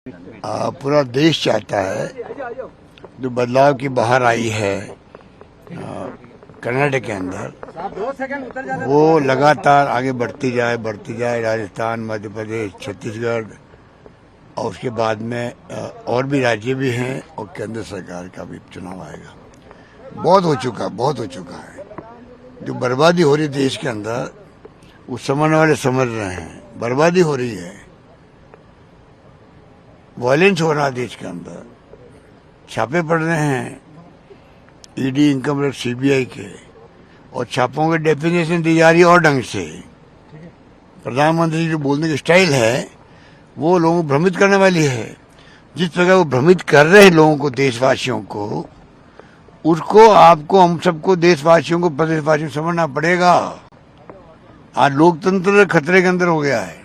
पूरा देश चाहता है जो बदलाव की बाहर आई है कर्नाटक के अंदर, वो लगातार आगे बढ़ती जाए। राजस्थान, मध्य प्रदेश, छत्तीसगढ़ और उसके बाद में और भी राज्य भी हैं और केंद्र सरकार का भी चुनाव आएगा। बहुत हो चुका है। जो बर्बादी हो रही देश के अंदर, वो समझने वाले समझ रहे हैं। बर्बादी हो रही है, वायलेंस हो रहा है देश के अंदर, छापे पड़ रहे हैं ईडी, इनकम टैक्स, सीबीआई के, और छापों के डेफिनेशन दी जा रही है और ढंग से। प्रधानमंत्री जो बोलने की स्टाइल है वो लोगों को भ्रमित करने वाली है। जिस प्रकार वो भ्रमित कर रहे हैं लोगों को, देशवासियों को, उसको आपको, हम सबको, देशवासियों को, प्रदेशवासियों को समझना पड़ेगा। आज लोकतंत्र खतरे के अंदर हो गया है,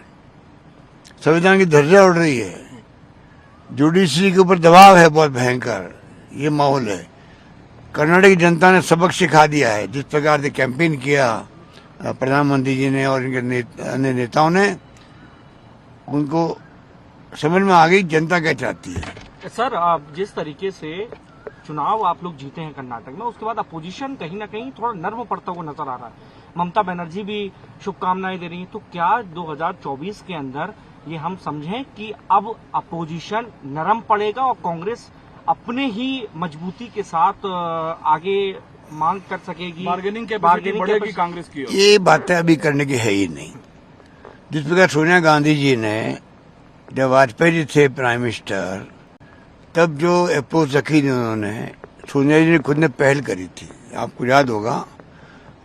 संविधान की धज्जियां उड़ रही है, जुडिशरी के ऊपर दबाव है बहुत भयंकर, ये माहौल है। कर्नाटक की जनता ने सबक सिखा दिया है। जिस प्रकार से कैंपेन किया प्रधानमंत्री जी ने और इनके अन्य नेताओं ने, उनको समझ में आ गई जनता क्या चाहती है। सर, आप जिस तरीके से चुनाव आप लोग जीते हैं कर्नाटक में, उसके बाद अपोजिशन कहीं ना कहीं थोड़ा नर्म पड़ता हुआ नजर आ रहा है। ममता बनर्जी भी शुभकामनाएं दे रही हैं, तो क्या 2024 के अंदर ये हम समझें कि अब अपोजिशन नरम पड़ेगा और कांग्रेस अपने ही मजबूती के साथ आगे मांग कर सकेगी, बार्गेनिंग बढ़ेगी कांग्रेस की? ये बातें अभी करने की है ही नहीं। जिस प्रकार सोनिया गांधी जी ने, जब वाजपेयी जी थे प्राइम मिनिस्टर, तब जो अप्रोच रखी थी उन्होंने, सोनिया जी ने खुद ने पहल करी थी, आपको याद होगा।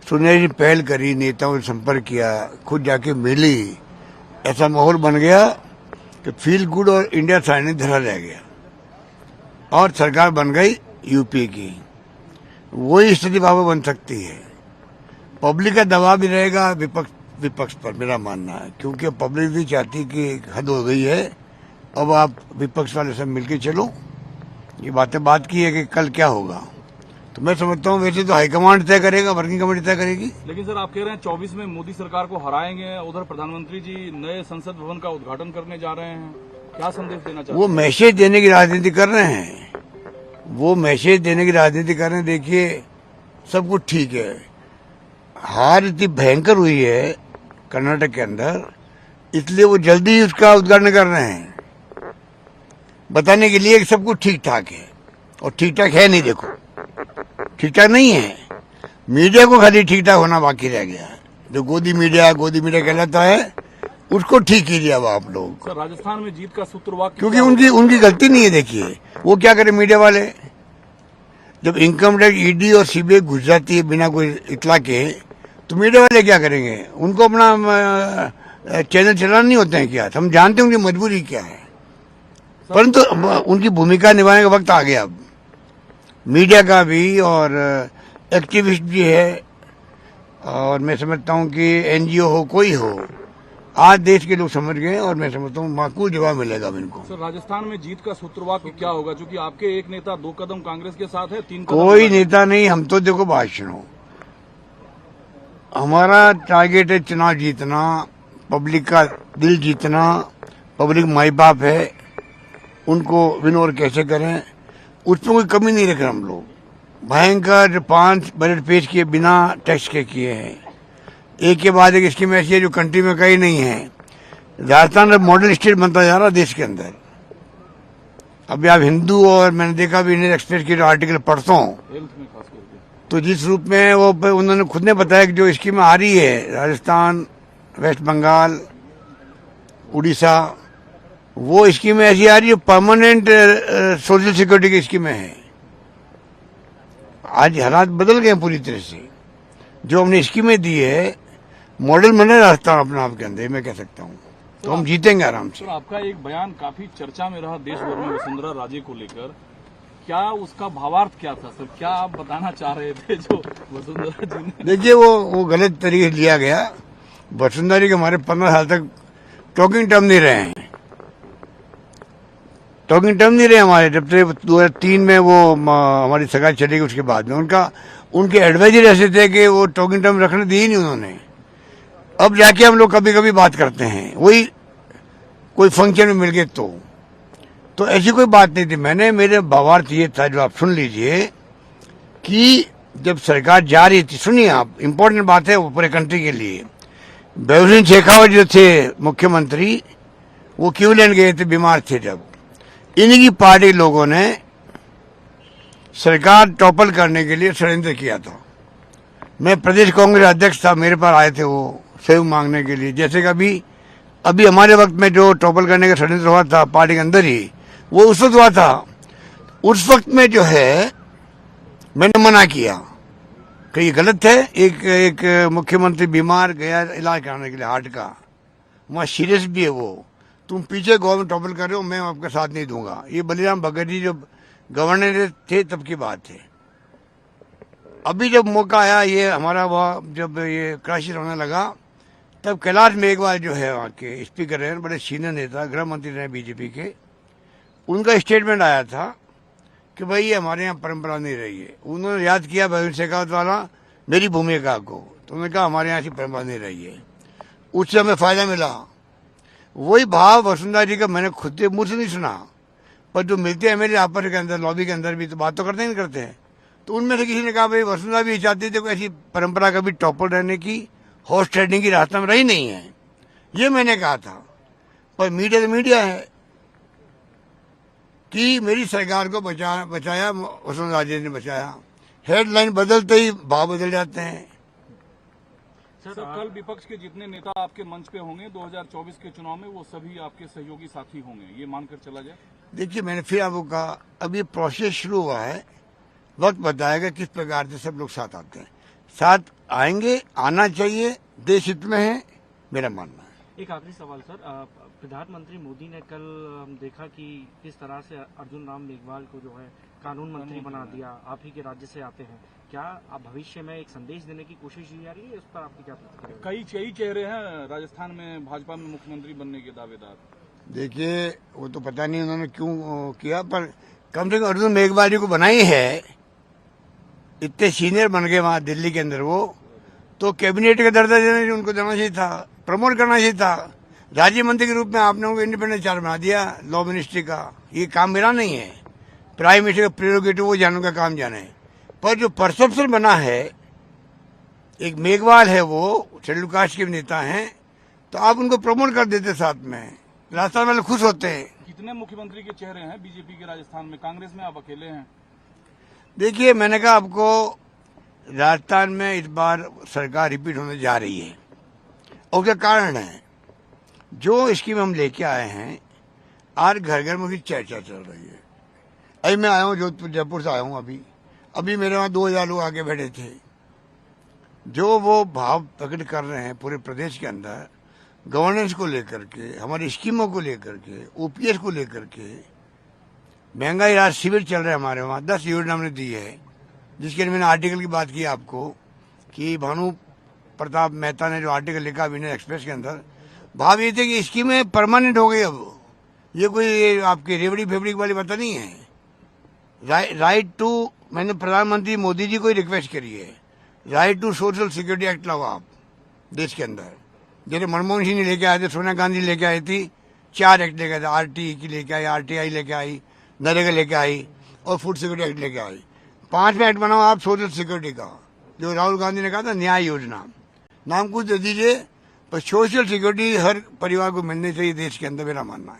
सोनिया जी ने पहल करी, नेताओं से संपर्क किया, खुद जाके मिली, ऐसा माहौल बन गया कि फील गुड और इंडिया साइड धरा रह गया और सरकार बन गई यूपी की। वही स्थिति वहां बन सकती है। पब्लिक का दबाव भी रहेगा विपक्ष पर, मेरा मानना है, क्योंकि पब्लिक भी चाहती कि हद हो गई है, अब आप विपक्ष वाले सब मिलके चलो। ये बात की है कि कल क्या होगा, तो मैं समझता हूँ वैसे तो हाईकमांड तय करेगा, वर्किंग कमेटी तय करेगी। लेकिन सर, आप कह रहे हैं 24 में मोदी सरकार को हराएंगे, उधर प्रधानमंत्री जी नए संसद भवन का उद्घाटन करने जा रहे हैं, क्या संदेश देना चाहते हैं? वो मैसेज देने की राजनीति कर रहे हैं, देखिए सब कुछ ठीक है। हार इतनी भयंकर हुई है कर्नाटक के अंदर, इसलिए वो जल्दी उसका उद्घाटन कर रहे हैं, बताने के लिए कि सब कुछ ठीक ठाक है। और ठीक ठाक है नहीं, देखो ठीक ठाक नहीं है। मीडिया को खाली ठीक ठाक होना बाकी रह गया है। जो गोदी मीडिया कहलाता है, उसको ठीक कीजिए अब आप लोग। सर, राजस्थान में जीत का सूत्रवाक्य, क्योंकि उनकी गलती नहीं है। देखिए वो क्या करे मीडिया वाले, जब इनकम टैक्स, ईडी और सीबीआई घुस जाती है बिना कोई इतला के, तो मीडिया वाले क्या करेंगे? उनको अपना चैनल चलाना नहीं होते हैं क्या? हम जानते हैं उनकी मजबूरी क्या है, परंतु उनकी भूमिका निभाने का वक्त आ गया अब। मीडिया का भी और एक्टिविस्ट भी है, और मैं समझता हूँ कि एनजीओ हो, कोई हो, आज देश के लोग समझ गए और मैं समझता हूँ माकूल जवाब मिलेगा इनको। सर, राजस्थान में जीत का सूत्रवाक्य क्या होगा? क्योंकि आपके एक नेता 2 कदम कांग्रेस के साथ है, 3 कदम कोई नेता नहीं। हम तो देखो बात सुनो, हमारा टारगेट है चुनाव जीतना, पब्लिक का दिल जीतना। पब्लिक माई बाप है, उनको विन और कैसे करें, उसमें कोई कमी नहीं रख रहे हम लोग। भयंकर 5 बजट पेश किए बिना टैक्स के किए हैं, एक के बाद एक स्कीम ऐसी है जो कंट्री में कहीं नहीं है। राजस्थान मॉडल स्टेट बनता जा रहा है देश के अंदर। अभी आप हिंदू, और मैंने देखा भी इंडियन एक्सप्रेस की जो आर्टिकल पढ़ता हूँ, तो जिस रूप में वो उन्होंने खुद ने बताया कि जो स्कीम आ रही है राजस्थान, वेस्ट बंगाल, उड़ीसा, वो स्कीमें ऐसी आ रही है परमानेंट सोशल सिक्योरिटी की स्कीमें हैं। आज हालात बदल गए पूरी तरह से। जो हमने स्कीमें दी है, मॉडल बने राजस्थान अपने आप के अंदर, मैं कह सकता हूँ, तो हम जीतेंगे आराम से। सर, आपका एक बयान काफी चर्चा में रहा देश भर में वसुंधरा राजे को लेकर, क्या उसका भावार्थ क्या था सर? क्या आप बताना चाह रहे थे जो वसुंधरा जी ने? देखिए वो गलत तरीके से लिया गया। वसुंधरा जी के हमारे 15 साल तक टॉकिंग टर्म नहीं रहे हमारे। जब से 2003 में वो हमारी सगाई चली गई, उसके बाद में उनके एडवाइजर ऐसे थे कि वो टॉकिंग टर्म रखने दी ही नहीं उन्होंने। अब जाके हम लोग कभी कभी बात करते हैं, वही कोई फंक्शन में मिल गए तो। तो ऐसी कोई बात नहीं थी। मैंने मेरे भावार्थ ये था, जो आप सुन लीजिए, कि जब सरकार जा रही थी, सुनिए आप, इंपॉर्टेंट बात है वो पूरे कंट्री के लिए। महबूब सिंह शेखावत जो थे मुख्यमंत्री, वो क्यूलैंड गए थे, बीमार थे जब। इन्हीं की पार्टी लोगों ने सरकार टॉपल करने के लिए षड्यंत्र किया था। मैं प्रदेश कांग्रेस अध्यक्ष था, मेरे पास आए थे वो सहयोग मांगने के लिए। जैसे कि अभी हमारे वक्त में जो टॉपल करने का षड्यंत्र हुआ था पार्टी के अंदर ही, वो उस वक्त हुआ था। उस वक्त में जो है मैंने मना किया कि ये गलत है। एक मुख्यमंत्री बीमार गया इलाज कराने के लिए हार्ट का, वहाँ सीरियस भी है वो, तुम पीछे गवर्नमेंट टॉपल कर रहे हो, मैं आपका साथ नहीं दूंगा। ये बलिराम भगत जी जो गवर्नर थे तब की बात है। अभी जब मौका आया, ये हमारा वहाँ जब ये क्राइसिस होने लगा, तब कैलाश मेघवाल जो है वहाँ के स्पीकर हैं, बड़े सीनियर नेता, गृह मंत्री रहे बीजेपी के, उनका स्टेटमेंट आया था कि भाई ये हमारे यहाँ परंपरा नहीं रही है। उन्होंने याद किया महबूब शेखावत वाला मेरी भूमिका को, तो उन्होंने कहा हमारे यहाँ ऐसी परंपरा नहीं रही है। उससे हमें फायदा मिला। वही भाव वसुंधरा जी का मैंने खुद के मुंह से नहीं सुना, पर जो मिलते हैं मेरे आपस के अंदर, लॉबी के अंदर भी तो बात तो करते ही नहीं करते हैं। तो उनमें से किसी ने कहा भाई वसुंधरा भी चाहती थी कोई ऐसी परंपरा कभी टॉपर रहने की, हॉर्स ट्रेडिंग की रास्ता में रही नहीं है, ये मैंने कहा था। पर मीडिया तो मीडिया है कि मेरी सरकार को बचाया वसुंधरा जी ने बचाया। हेडलाइन बदलते ही भाव बदल जाते हैं। सर, कल विपक्ष के जितने नेता आपके मंच पे होंगे 2024 के चुनाव में, वो सभी आपके सहयोगी साथी होंगे, ये मानकर चला जाए। देखिए, मैंने फिर आपको कहा, अब ये प्रोसेस शुरू हुआ है, वक्त बताएगा किस प्रकार से सब लोग साथ आते हैं। साथ आएंगे, आना चाहिए, देश हित में है, मेरा मानना है। एक आखिरी सवाल सर, प्रधानमंत्री मोदी ने कल देखा कि किस तरह से अर्जुन राम मेघवाल को जो है कानून मंत्री बना दिया, आप ही के राज्य से आते हैं। क्या आप भविष्य में एक संदेश देने की कोशिश की जा रही है, इस पर आपकी क्या प्रतिक्रिया? कई चेहरे हैं राजस्थान में भाजपा में मुख्यमंत्री बनने के दावेदार। देखिए, वो तो पता नहीं उन्होंने क्यों किया, पर कम से कम अर्जुन मेघवाल जी को बनाई है। इतने सीनियर बन गए वहां दिल्ली के अंदर, वो तो कैबिनेट का दर्जा देने उनको देना चाहिए था, प्रमोट करना चाहिए था। राज्य मंत्री के रूप में आपने उनको इंडिपेंडेंट चार्ज बना दिया लॉ मिनिस्ट्री का। ये काम मेरा नहीं है, प्राइम मिनिस्टर का प्रेरोगेटिव, वो जानू का काम जाने। पर जो परसेप्शन बना है, एक मेघवाल है, वो शेड्यूल कास्ट के नेता हैं, तो आप उनको प्रमोट कर देते साथ में, राजस्थान वाले खुश होते हैं। कितने मुख्यमंत्री के चेहरे हैं बीजेपी के राजस्थान में? कांग्रेस में आप अकेले हैं। देखिए, मैंने कहा आपको, राजस्थान में इस बार सरकार रिपीट होने जा रही है, और उसका कारण है जो स्कीम हम लेके आए हैं। आज घर घर में भी चर्चा चल रही है। अभी मैं आया हूँ जोधपुर, जयपुर से आया हूँ। अभी मेरे वहाँ 2000 लोग आके बैठे थे, जो वो भाव प्रकट कर रहे हैं पूरे प्रदेश के अंदर, गवर्नेंस को लेकर के, हमारी स्कीमों को लेकर के, ओपीएस को लेकर के। महंगाई राज शिविर चल रहे हैं हमारे वहाँ, 10 योजना हमने दी है, जिसके लिए मैंने आर्टिकल की बात की आपको कि भानु प्रताप मेहता ने जो आर्टिकल लिखा विनय एक्सप्रेस के अंदर, भाव ये थे कि स्कीमें परमानेंट हो गई। अब ये कोई आपकी रेवड़ी फेवड़ी वाली बात नहीं है। राइट टू, मैंने प्रधानमंत्री मोदी जी को ही रिक्वेस्ट करी है, right to social security act लाओ आप देश के अंदर। जैसे मनमोहन सिंह ने लेके आए थे, सोनिया गांधी लेके आई थी, 4 एक्ट लेके आए थे। आरटी की लेके आई, आरटीआई लेके आई, नरेगा लेके आई, और फूड सिक्योरिटी एक्ट लेके आई। 5वां एक्ट बनाओ आप सोशल सिक्योरिटी का, जो राहुल गांधी ने कहा था न्याय योजना, नाम कुछ दे दीजिए, पर सोशल सिक्योरिटी हर परिवार को मिलनी चाहिए देश के अंदर, मेरा मानना है।